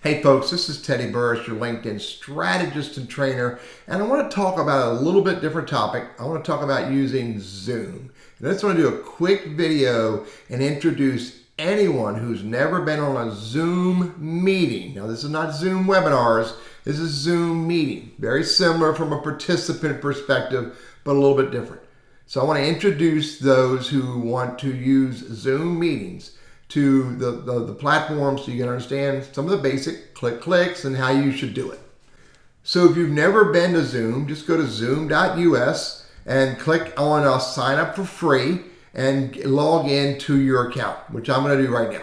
Hey folks, this is Teddy Burriss, your LinkedIn strategist and trainer, and I want to talk about a little bit different topic. I want to talk about using Zoom. And I just want to do a quick video and introduce anyone who's never been on a Zoom meeting. Now this is not Zoom webinars, this is Zoom meeting. Very similar from a participant perspective, but a little bit different. So I want to introduce those who want to use Zoom meetings to the platform so you can understand some of the basic clicks and how you should do it. So if you've never been to Zoom, just go to zoom.us and click on sign up for free and log into your account, which I'm going to do right now.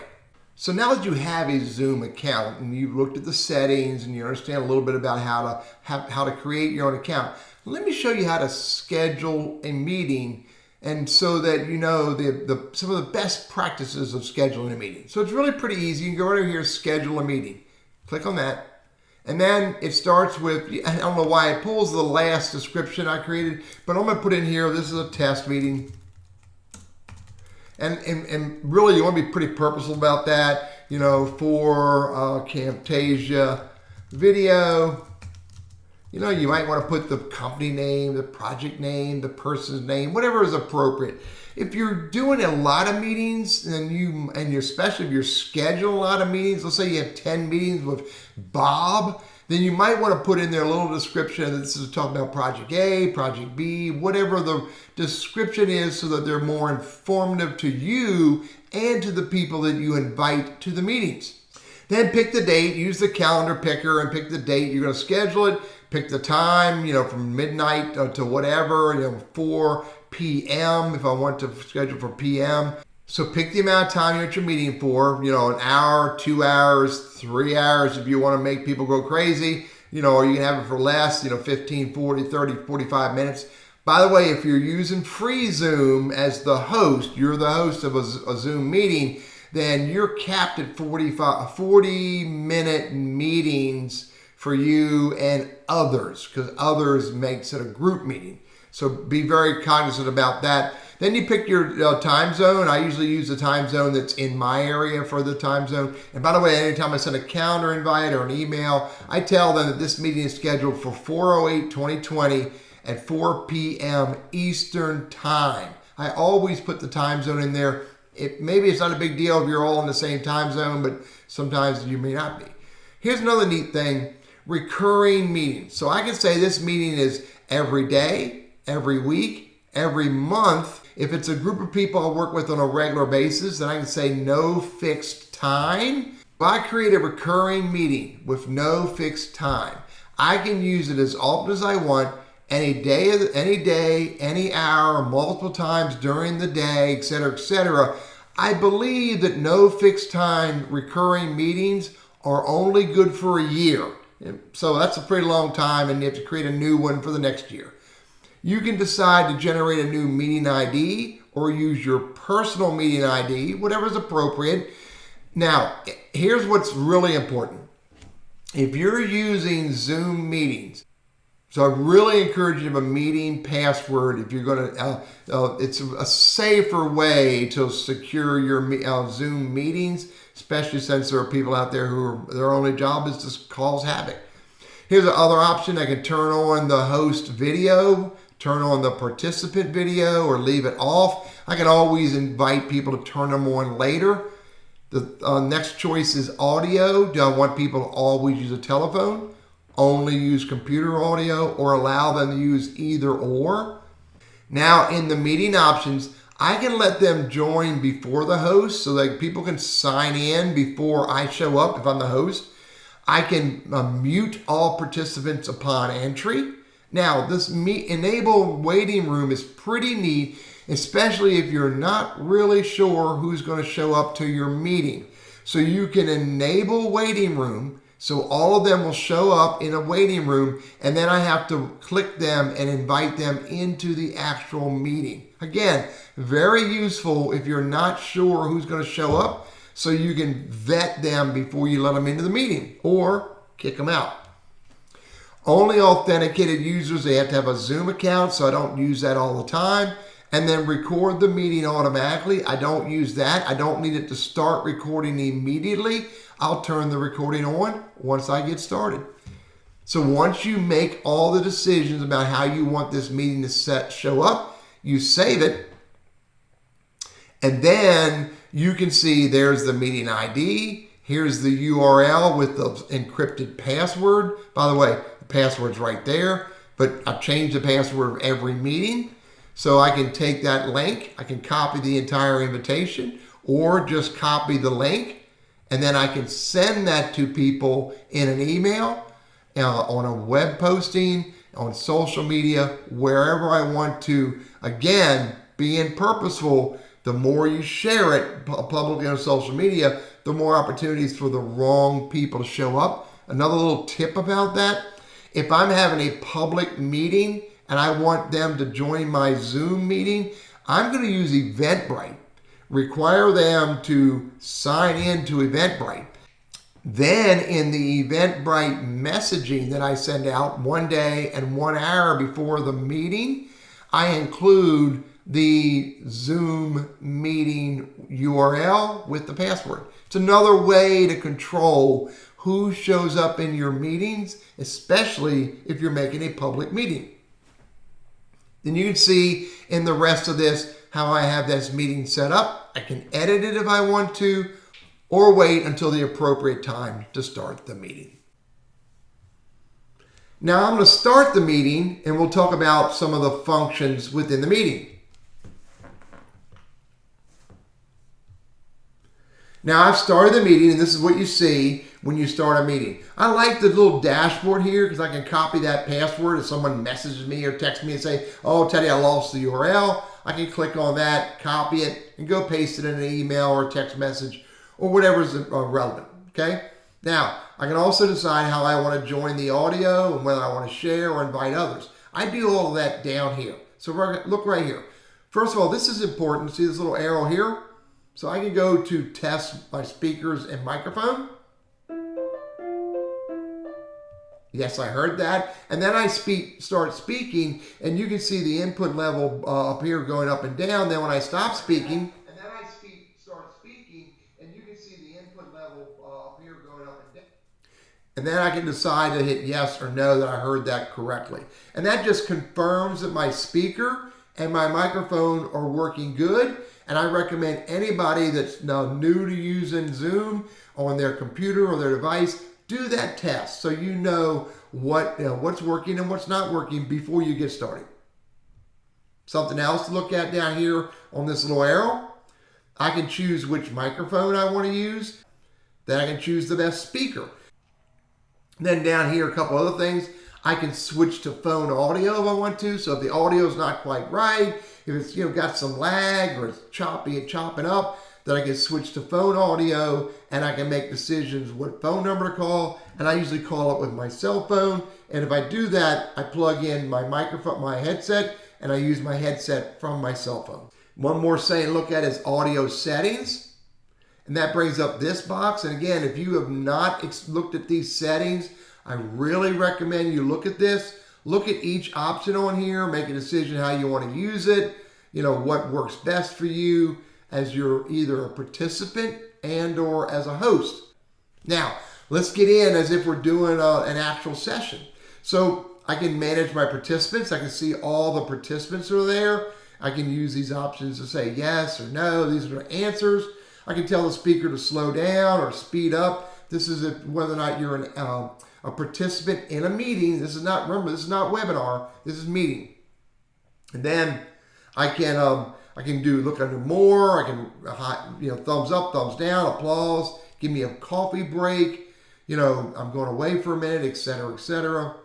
So now that you have a Zoom account and you've looked at the settings and you understand a little bit about how to create your own account, let me show you how to schedule a meeting, and so that you know some of the best practices of scheduling a meeting. So it's really pretty easy. You can go right over here, schedule a meeting. Click on that. And then it starts with, I don't know why it pulls the last description I created, but I'm going to put in here, this is a test meeting. And really you want to be pretty purposeful about that, you know, for Camtasia video. You know, you might want to put the company name, the project name, the person's name, whatever is appropriate. If you're doing a lot of meetings and especially if you're scheduling a lot of meetings, let's say you have 10 meetings with Bob, then you might want to put in there a little description that this is talking about project A, project B, whatever the description is, so that they're more informative to you and to the people that you invite to the meetings. Then pick the date, use the calendar picker and pick the date you're going to schedule it. Pick the time, you know, from midnight to whatever, you know, 4 p.m. if I want to schedule for p.m. So pick the amount of time you want your meeting for, you know, an hour, 2 hours, 3 hours if you want to make people go crazy, you know, or you can have it for less, you know, 15, 40, 30, 45 minutes. By the way, if you're using free Zoom as the host, you're the host of a Zoom meeting, then you're capped at 40-minute meetings for you and others, because others makes it a group meeting. So be very cognizant about that. Then you pick your time zone. I usually use the time zone that's in my area for the time zone. And by the way, anytime I send a calendar invite or an email, I tell them that this meeting is scheduled for 4/08/2020 at 4 p.m. Eastern time. I always put the time zone in there. Maybe it's not a big deal if you're all in the same time zone, but sometimes you may not be. Here's another neat thing. Recurring meetings. So I can say this meeting is every day, every week, every month. If it's a group of people I work with on a regular basis, then I can say no fixed time. If I create a recurring meeting with no fixed time, I can use it as often as I want, any day, any hour, multiple times during the day, etc., etc. I believe that no fixed time recurring meetings are only good for a year. So that's a pretty long time, and you have to create a new one for the next year. You can decide to generate a new meeting ID or use your personal meeting ID, whatever is appropriate. Now, here's what's really important. If you're using Zoom meetings, so I really encourage you to have a meeting password if you're going to, it's a safer way to secure your Zoom meetings, especially since there are people out there their only job is to cause havoc. Here's another option. I can turn on the host video, turn on the participant video, or leave it off. I can always invite people to turn them on later. The next choice is audio. Do I want people to always use a telephone, only use computer audio, or allow them to use either or? Now in the meeting options, I can let them join before the host so that people can sign in before I show up if I'm the host. I can mute all participants upon entry. Now this enable waiting room is pretty neat, especially if you're not really sure who's going to show up to your meeting. So you can enable waiting room, so all of them will show up in a waiting room, and then I have to click them and invite them into the actual meeting. Again, very useful if you're not sure who's going to show up, so you can vet them before you let them into the meeting or kick them out. Only authenticated users, they have to have a Zoom account, so I don't use that all the time. and then record the meeting automatically. I don't use that. I don't need it to start recording immediately. I'll turn the recording on once I get started. So once you make all the decisions about how you want this meeting to show up, you save it. And then you can see there's the meeting ID. Here's the URL with the encrypted password. By the way, the password's right there, but I've changed the password of every meeting. So I can take that link, I can copy the entire invitation, or just copy the link, and then I can send that to people in an email, on a web posting, on social media, wherever I want to. Again, being purposeful, the more you share it publicly on social media, the more opportunities for the wrong people to show up. Another little tip about that, if I'm having a public meeting and I want them to join my Zoom meeting, I'm going to use Eventbrite. Require them to sign in to Eventbrite. Then in the Eventbrite messaging that I send out 1 day and 1 hour before the meeting, I include the Zoom meeting URL with the password. It's another way to control who shows up in your meetings, especially if you're making a public meeting. Then you can see in the rest of this how I have this meeting set up. I can edit it if I want to, or wait until the appropriate time to start the meeting. Now I'm going to start the meeting and we'll talk about some of the functions within the meeting. Now I've started the meeting, and this is what you see when you start a meeting. I like the little dashboard here because I can copy that password if someone messages me or texts me and say, oh, Teddy, I lost the URL. I can click on that, copy it, and go paste it in an email or a text message or whatever is relevant, okay? Now, I can also decide how I want to join the audio and whether I want to share or invite others. I do all of that down here. So look right here. First of all, this is important. See this little arrow here? So I can go to test my speakers and microphone. Yes, I heard that. And then I start speaking, and you can see the input level up here going up and down. Then when I stop speaking, start speaking, and you can see the input level up here going up and down. And then I can decide to hit yes or no that I heard that correctly. And that just confirms that my speaker and my microphone are working good. And I recommend anybody that's now new to using Zoom on their computer or their device, do that test so you know what's working and what's not working before you get started. Something else to look at down here on this little arrow, I can choose which microphone I want to use. Then I can choose the best speaker. Then down here, a couple other things. I can switch to phone audio if I want to. So if the audio is not quite right, if it's got some lag or it's chopping up, then I can switch to phone audio and I can make decisions what phone number to call. And I usually call it with my cell phone. And if I do that, I plug in my microphone, my headset, and I use my headset from my cell phone. One more thing to look at is audio settings. And that brings up this box. And again, if you have not looked at these settings, I really recommend you look at this. Look at each option on here, make a decision how you want to use it, what works best for you as you're either a participant and or as a host. Now, let's get in as if we're doing an actual session. So I can manage my participants. I can see all the participants are there. I can use these options to say yes or no. These are the answers. I can tell the speaker to slow down or speed up. This is whether or not you're a participant in a meeting. This is not webinar, this is meeting. And then I can look under more, I can thumbs up, thumbs down, applause, give me a coffee break, I'm going away for a minute, etc., etc.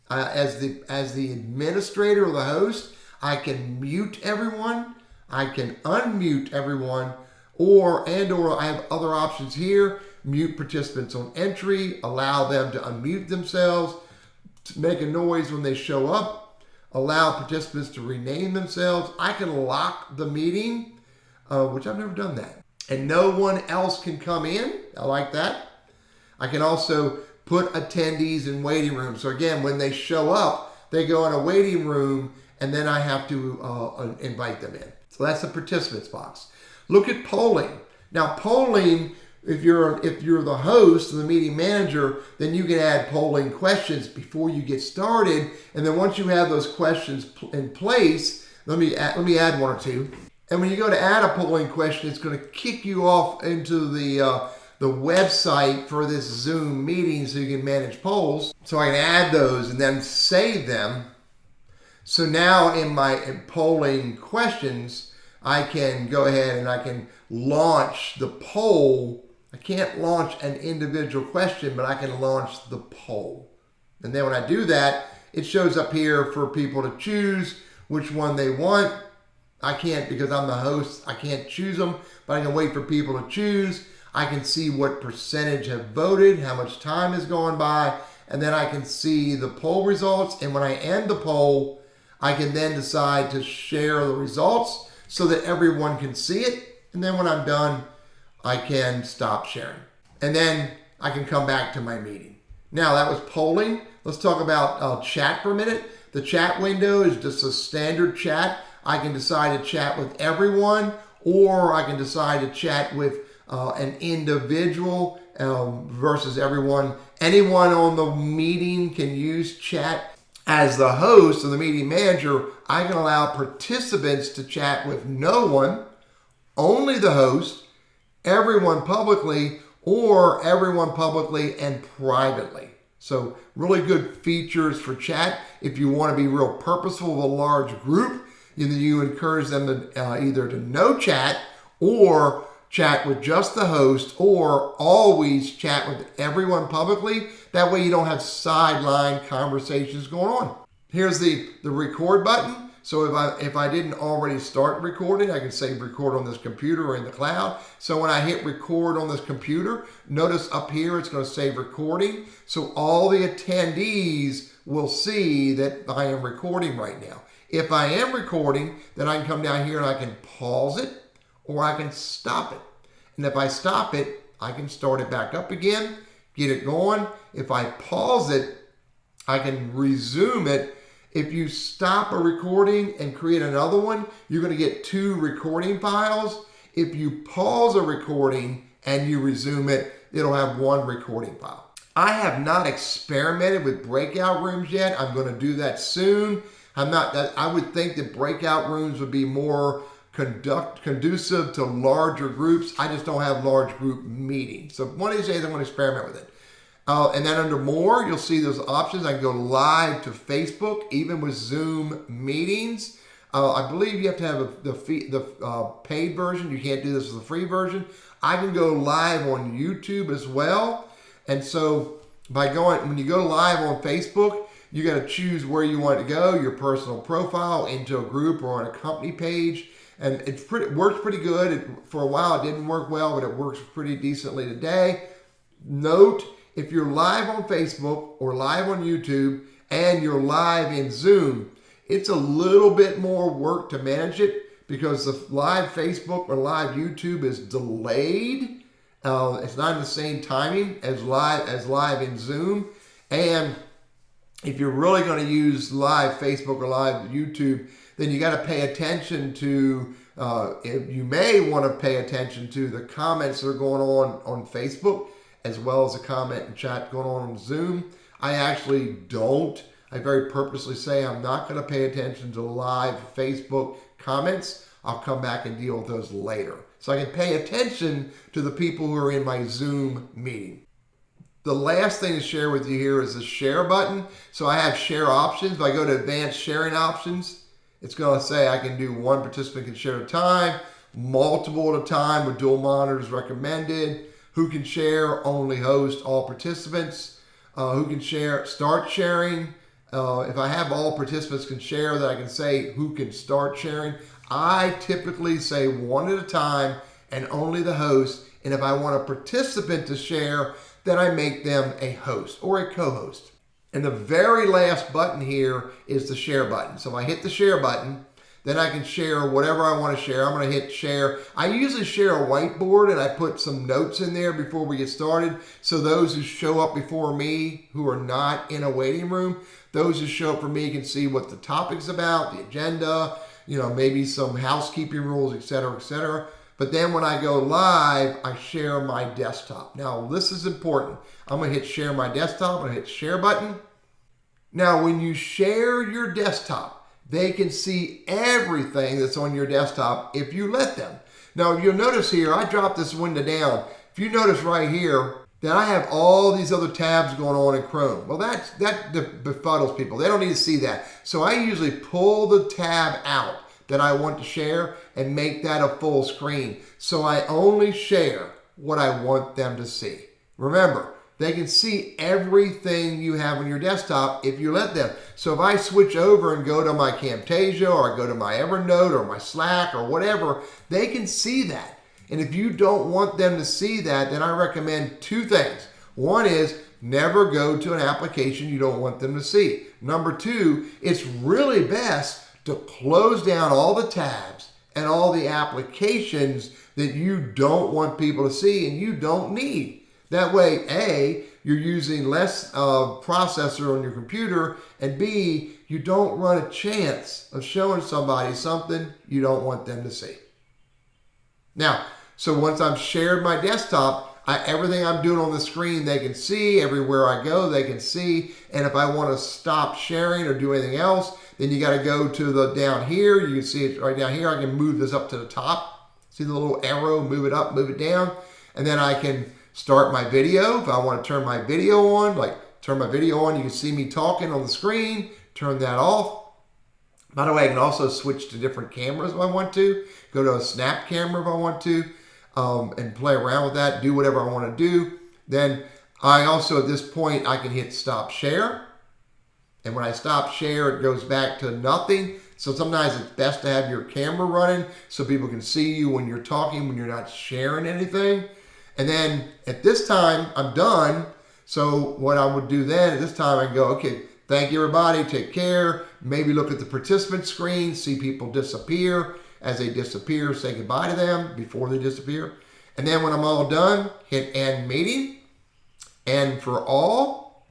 As the administrator or the host, I can mute everyone, I can unmute everyone, or I have other options here. Mute participants on entry, allow them to unmute themselves, to make a noise when they show up, allow participants to rename themselves. I can lock the meeting, which I've never done that. And no one else can come in. I like that. I can also put attendees in waiting rooms. So again, when they show up, they go in a waiting room and then I have to invite them in. So that's the participants box. Look at polling. Now polling, if you're the host and the meeting manager, then you can add polling questions before you get started. And then once you have those questions in place, let me add one or two. And when you go to add a polling question, it's going to kick you off into the website for this Zoom meeting so you can manage polls. So I can add those and then save them. So now in polling questions, I can go ahead and I can launch the poll. I can't launch an individual question, but I can launch the poll. And then when I do that, it shows up here for people to choose which one they want. I can't, because I'm the host, I can't choose them, but I can wait for people to choose. I can see what percentage have voted, how much time has gone by, and then I can see the poll results. And when I end the poll, I can then decide to share the results so that everyone can see it. And then when I'm done, I can stop sharing. And then I can come back to my meeting. Now that was polling. Let's talk about chat for a minute. The chat window is just a standard chat. I can decide to chat with everyone, or I can decide to chat with an individual versus everyone. Anyone on the meeting can use chat. As the host or the meeting manager, I can allow participants to chat with no one, only the host, everyone publicly, or everyone publicly and privately. So really good features for chat. If you want to be real purposeful with a large group, you encourage them to either to no chat or chat with just the host, or always chat with everyone publicly. That way you don't have sideline conversations going on. Here's the record button. So if I didn't already start recording, I can say record on this computer or in the cloud. So when I hit record on this computer, notice up here it's going to say recording. So all the attendees will see that I am recording right now. If I am recording, then I can come down here and I can pause it, or I can stop it. And if I stop it, I can start it back up again, get it going. If I pause it, I can resume it. If you stop a recording and create another one, you're going to get two recording files. If you pause a recording and you resume it, it'll have one recording file. I have not experimented with breakout rooms yet. I'm going to do that soon. I would think that breakout rooms would be more conducive to larger groups. I just don't have large group meetings. So one of these days I'm going to experiment with it. And then under more, you'll see those options. I can go live to Facebook, even with Zoom meetings. I believe you have to have the paid version. You can't do this with the free version. I can go live on YouTube as well. And so when you go live on Facebook, you got to choose where you want to go, your personal profile, into a group or on a company page. And it works pretty good. For a while, it didn't work well, but it works pretty decently today. Note, if you're live on Facebook or live on YouTube and you're live in Zoom, it's a little bit more work to manage it because the live Facebook or live YouTube is delayed. It's not in the same timing as live in Zoom. And if you're really going to use live Facebook or live YouTube, then you got to pay attention to, you may want to pay attention to the comments that are going on Facebook, as well as the comment and chat going on Zoom. I actually don't. I very purposely say I'm not going to pay attention to live Facebook comments. I'll come back and deal with those later. So I can pay attention to the people who are in my Zoom meeting. The last thing to share with you here is the share button. So I have share options. If I go to advanced sharing options, it's going to say I can do one participant can share at a time, multiple at a time with dual monitors recommended, who can share, only host, all participants, who can share, start sharing. If I have all participants can share, then I can say who can start sharing. I typically say one at a time and only the host. And if I want a participant to share, then I make them a host or a co-host. And the very last button here is the share button. So if I hit the share button, Then I can share whatever I want to share. I'm going to hit share. I usually share a whiteboard and I put some notes in there before we get started. So those who show up before me, who are not in a waiting room, those who show up for me can see what the topic's about, the agenda, maybe some housekeeping rules, etc., etc. But then when I go live, I share my desktop. Now, this is important. I'm going to hit share my desktop. I'm going to hit share button. Now, when you share your desktop, they can see everything that's on your desktop if you let them. Now, you'll notice here, I dropped this window down. If you notice right here, that I have all these other tabs going on in Chrome. Well, that befuddles people. They don't need to see that. So I usually pull the tab out that I want to share and make that a full screen. So I only share what I want them to see. Remember, they can see everything you have on your desktop if you let them. So if I switch over and go to my Camtasia or I go to my Evernote or my Slack or whatever, they can see that. And if you don't want them to see that, then I recommend two things. One is never go to an application you don't want them to see. Number two, it's really best to close down all the tabs and all the applications that you don't want people to see and you don't need. That way, A, you're using less processor on your computer, and B, you don't run a chance of showing somebody something you don't want them to see. Now, so once I've shared my desktop, everything I'm doing on the screen they can see. Everywhere I go they can see. And if I want to stop sharing or do anything else, then you got to go to the down here. You can see it right down here. I can move this up to the top. See the little arrow? Move it up, move it down. And then I can start my video. If I want to turn my video on, turn my video on, you can see me talking on the screen. Turn that off. By the way, I can also switch to different cameras if I want to. Go to a snap camera if I want to. And play around with that, do whatever I want to do. Then I also, at this point, I can hit stop share. And when I stop share, it goes back to nothing. So sometimes it's best to have your camera running so people can see you when you're talking, when you're not sharing anything. And then at this time, I'm done. So what I would do then, at this time, I can go, okay, thank you everybody, take care. Maybe look at the participant screen, see people disappear. As they disappear, say goodbye to them before they disappear. And then when I'm all done, hit end meeting, end for all.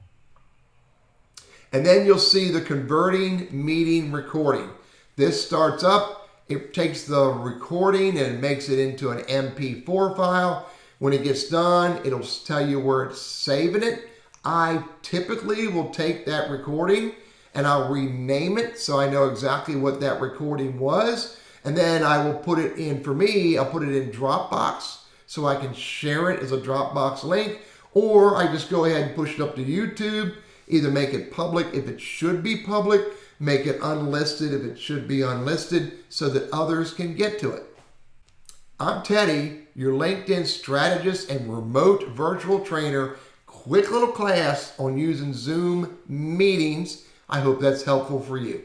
And then you'll see the converting meeting recording. This starts up, it takes the recording and it makes it into an MP4 file. When it gets done, it'll tell you where it's saving it. I typically will take that recording and I'll rename it so I know exactly what that recording was. And then I will put it in, for me, I'll put it in Dropbox so I can share it as a Dropbox link, or I just go ahead and push it up to YouTube, either make it public if it should be public, make it unlisted if it should be unlisted, so that others can get to it. I'm Teddy, your LinkedIn strategist and remote virtual trainer. Quick little class on using Zoom meetings. I hope that's helpful for you.